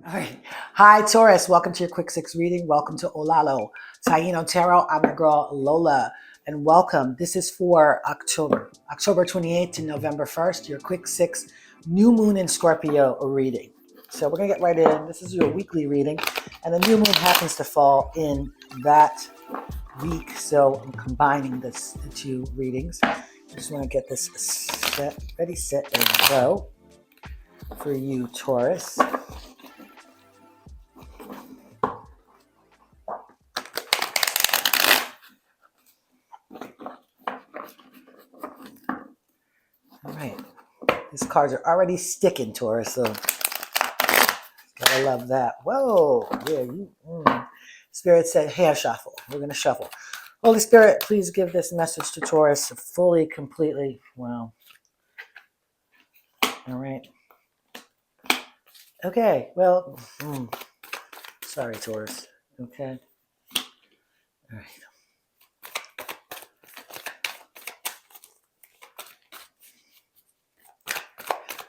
All right. Hi, Taurus. Welcome to your quick six reading. Welcome to Olalo Taino Tarot. I'm your girl, Lola, and welcome. This is for October 28th to November 1st, your quick six new moon in Scorpio reading. So we're going to get right in. This is your weekly reading, and the new moon happens to fall in that week. So I'm combining the two readings. I just want to get this set, ready, set, and go for you, Taurus. All right. These cards are already sticking, Taurus, so gotta love that. Whoa, yeah, you. Spirit said, "Hey, shuffle. We're gonna shuffle." Holy Spirit, please give this message to Taurus fully, completely. Wow. All right. Okay. Well, sorry, Taurus. Okay. All right.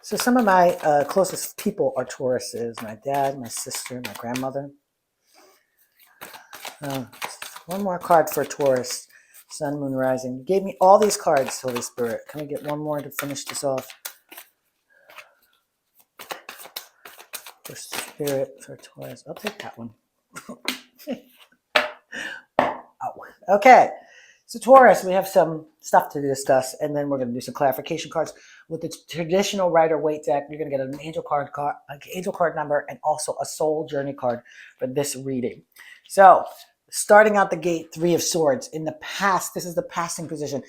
So some of my closest people are Tauruses. My dad, my sister, my grandmother. One more card for Taurus. Sun, Moon, Rising. You gave me all these cards, Holy Spirit. Can we get one more to finish this off? For Spirit, for Taurus. I'll take that one. Oh, okay. So Taurus, we have some stuff to discuss, and then we're going to do some clarification cards. With the traditional Rider-Waite deck, you're going to get an angel card number, and also a soul journey card for this reading. So starting out the gate, Three of Swords. In the past, this is the passing position.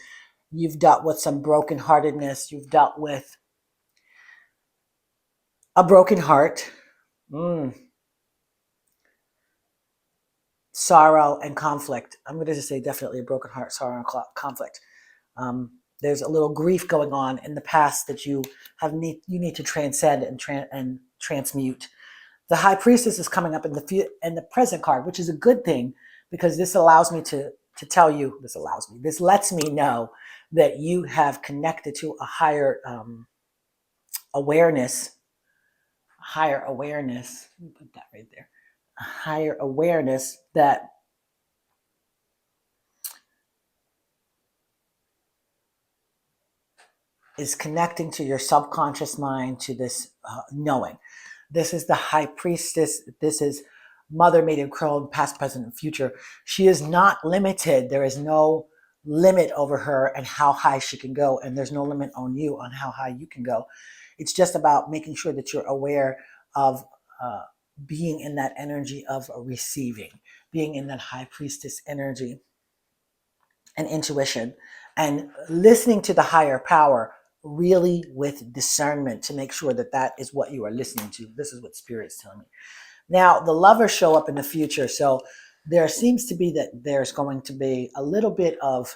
You've dealt with some brokenheartedness. You've dealt with a broken heart, sorrow, and conflict. I'm going to just say definitely a broken heart, sorrow, and conflict. There's a little grief going on in the past that you need to transcend and transmute. The High Priestess is coming up in the present card, which is a good thing because this allows me to tell you. This lets me know that you have connected to a higher awareness. Higher awareness. Let me put that right there. A higher awareness that is connecting to your subconscious mind, to this knowing. This is the High Priestess. This is Mother, Maiden, Crone, past, present, and future. She is not limited. There is no limit over her and how high she can go, and there's no limit on you on how high you can go. It's just about making sure that you're aware of being in that energy of receiving, being in that High Priestess energy and intuition, and listening to the higher power really with discernment to make sure that that is what you are listening to. This is what Spirit's telling me. Now, the lovers show up in the future, so there seems to be that there's going to be a little bit of,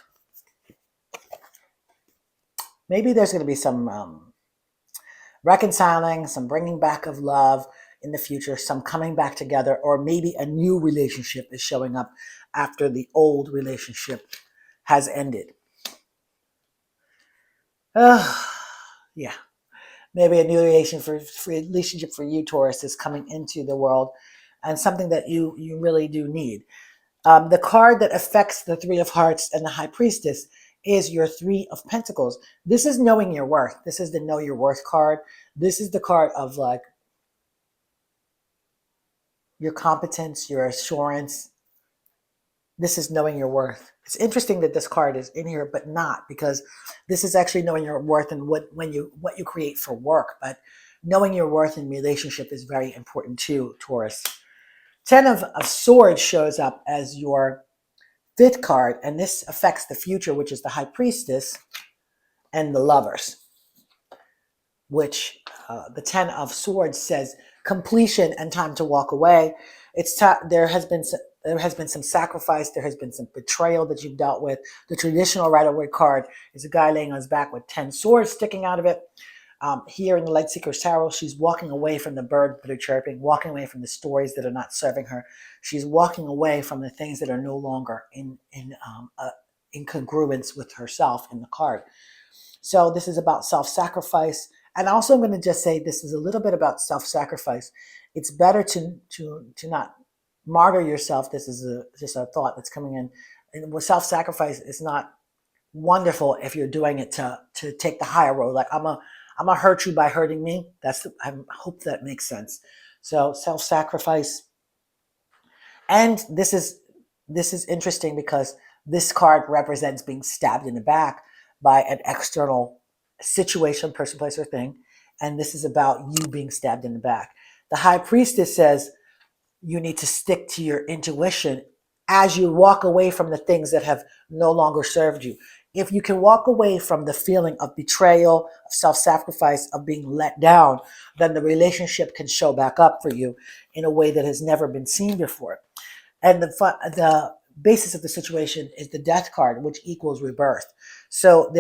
maybe there's going to be some reconciling, some bringing back of love in the future, some coming back together, or maybe a new relationship is showing up after the old relationship has ended. Yeah. Maybe a new relationship for you, Taurus, is coming into the world, and something that you really do need. The card that affects the Three of Hearts and the High Priestess is your Three of Pentacles. This is knowing your worth. This is the know your worth card. This is the card of like your competence, your assurance. This is knowing your worth. It's interesting that this card is in here, but not, because this is actually knowing your worth and what you create for work. But knowing your worth in relationship is very important too, Taurus. Ten of Swords shows up as your fifth card, and this affects the future, which is the High Priestess and the Lovers, which the Ten of Swords says completion and time to walk away. There has been some sacrifice. There has been some betrayal that you've dealt with. The traditional Rider-Waite card is a guy laying on his back with 10 swords sticking out of it. Here in the Light Seeker's Tarot, she's walking away from the birds that are chirping, walking away from the stories that are not serving her. She's walking away from the things that are no longer in congruence with herself in the card. So this is about self-sacrifice And also I'm going to just say this is a little bit about self-sacrifice. It's better to not martyr yourself. This is just a thought that's coming in. And with self-sacrifice is not wonderful if you're doing it to take the higher road. Like I'm gonna hurt you by hurting me. I hope that makes sense. So self-sacrifice. And this is interesting because this card represents being stabbed in the back by an external situation, person, place, or thing. And this is about you being stabbed in the back. The High Priestess says you need to stick to your intuition as you walk away from the things that have no longer served you. If you can walk away from the feeling of betrayal, of self-sacrifice, of being let down, then the relationship can show back up for you in a way that has never been seen before. And the basis of the situation is the Death card, which equals rebirth. So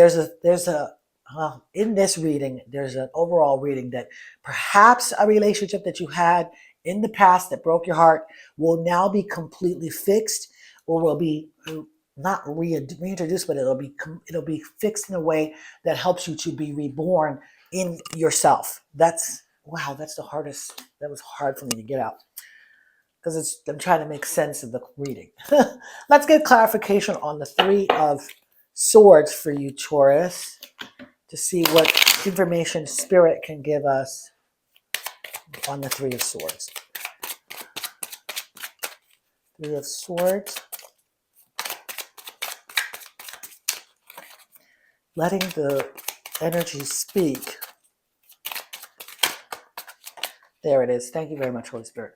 in this reading, there's an overall reading that perhaps a relationship that you had in the past that broke your heart will now be completely fixed, or will be not reintroduced, but it'll be fixed in a way that helps you to be reborn in yourself. That's the hardest. That was hard for me to get out because I'm trying to make sense of the reading. Let's get clarification on the Three of Swords for you, Taurus, to see what information Spirit can give us on the Three of Swords. Three of Swords. Letting the energy speak. There it is. Thank you very much, Holy Spirit.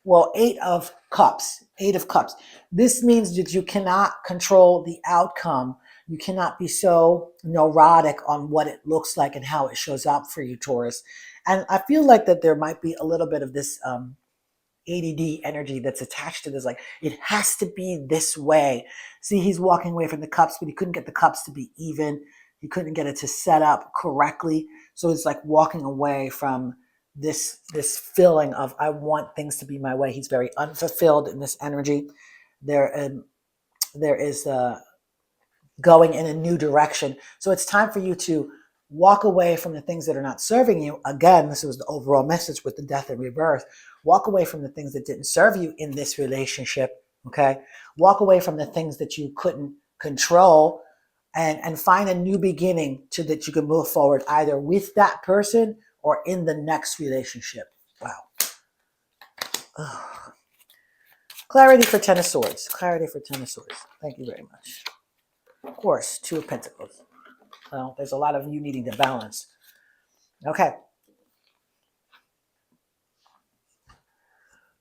Well, Eight of Cups. Eight of Cups. This means that you cannot control the outcome. You cannot be so neurotic on what it looks like and how it shows up for you, Taurus. And I feel like that there might be a little bit of this ADD energy that's attached to this. Like, it has to be this way. See, he's walking away from the cups, but he couldn't get the cups to be even. He couldn't get it to set up correctly. So it's like walking away from this feeling of, I want things to be my way. He's very unfulfilled in this energy. There is going in a new direction. So it's time for you to walk away from the things that are not serving you. Again, this was the overall message with the Death and Rebirth. Walk away from the things that didn't serve you in this relationship, okay? Walk away from the things that you couldn't control, and find a new beginning so that you can move forward either with that person or in the next relationship. Wow. Ugh. Clarity for Ten of Swords. Clarity for Ten of Swords. Thank you very much. Of course, Two of Pentacles. Well, there's a lot of you needing to balance. Okay.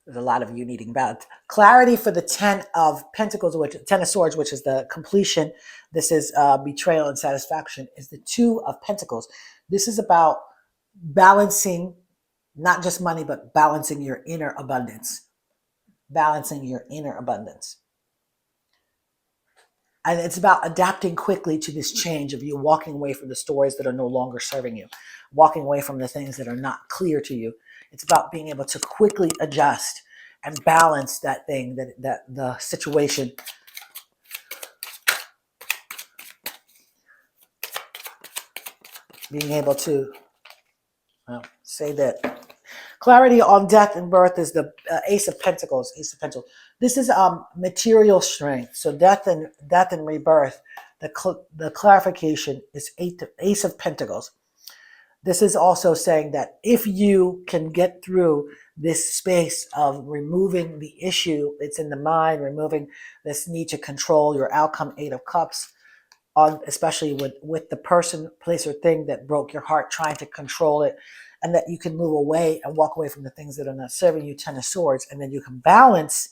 There's a lot of you needing balance. Clarity for the Ten of Pentacles, Ten of Swords, which is the completion. This is betrayal and satisfaction, is the Two of Pentacles. This is about balancing not just money, but balancing your inner abundance. Balancing your inner abundance. And it's about adapting quickly to this change of you walking away from the stories that are no longer serving you, walking away from the things that are not clear to you. It's about being able to quickly adjust and balance that thing, that the situation. Being able to say that. Clarity on Death and Birth is the Ace of Pentacles. Ace of Pentacles. This is material strength. So death and rebirth. The clarification is Ace of Pentacles. This is also saying that if you can get through this space of removing the issue, it's in the mind, removing this need to control your outcome, Eight of Cups, especially with the person, place, or thing that broke your heart, trying to control it, and that you can move away and walk away from the things that are not serving you, Ten of Swords, and then you can balance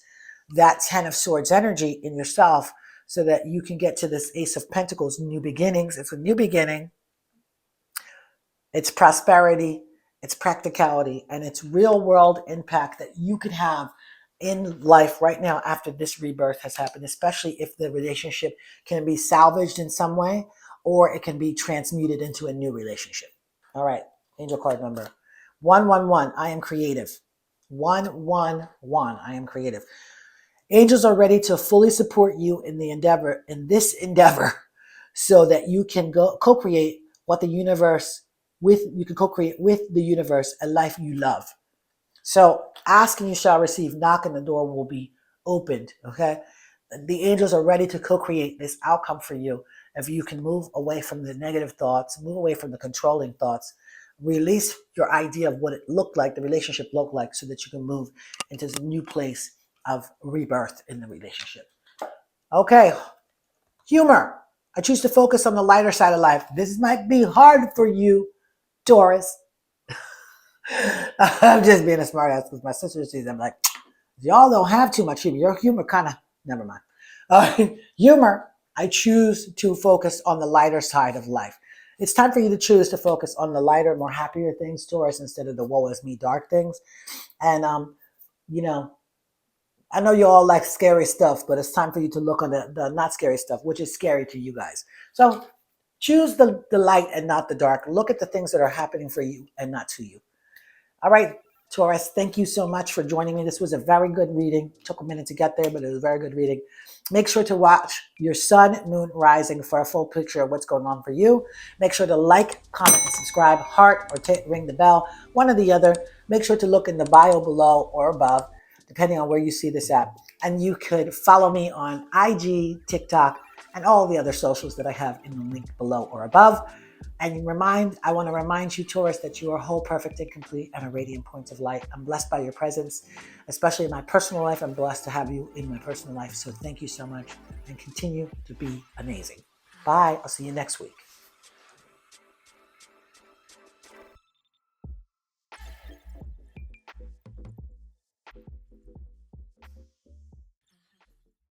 that Ten of Swords energy in yourself so that you can get to this Ace of Pentacles, new beginnings. It's a new beginning. It's prosperity, it's practicality, and it's real world impact that you could have in life right now after this rebirth has happened, especially if the relationship can be salvaged in some way, or it can be transmuted into a new relationship. All right, angel card number 111, I am creative. 111, I am creative. Angels are ready to fully support you in this endeavor, so that you can co-create what the universe you can co-create with the universe a life you love. So ask and you shall receive, knock and the door will be opened, okay? The angels are ready to co-create this outcome for you if you can move away from the negative thoughts, move away from the controlling thoughts, release your idea of what it looked like, the relationship looked like, so that you can move into the new place of rebirth in the relationship. Okay, humor. I choose to focus on the lighter side of life. This might be hard for you, Taurus. I'm just being a smart ass because my sister sees I'm like, y'all don't have too much humor. Your humor kind of, never mind. Humor, I choose to focus on the lighter side of life. It's time for you to choose to focus on the lighter, more happier things, Taurus, instead of the woe is me dark things. And, you know, I know you all like scary stuff, but it's time for you to look on the not scary stuff, which is scary to you guys. So choose the light and not the dark. Look at the things that are happening for you and not to you. All right, Taurus, thank you so much for joining me. This was a very good reading. It took a minute to get there, but it was a very good reading. Make sure to watch your sun, moon, rising for a full picture of what's going on for you. Make sure to like, comment, and subscribe, heart, or ring the bell, one or the other. Make sure to look in the bio below or above, depending on where you see this at. And you could follow me on IG, TikTok, and all the other socials that I have in the link below or above. And I want to remind you, Taurus, that you are whole, perfect, and complete, and a radiant point of light. I'm blessed by your presence, especially in my personal life. I'm blessed to have you in my personal life. So thank you so much, and continue to be amazing. Bye. I'll see you next week.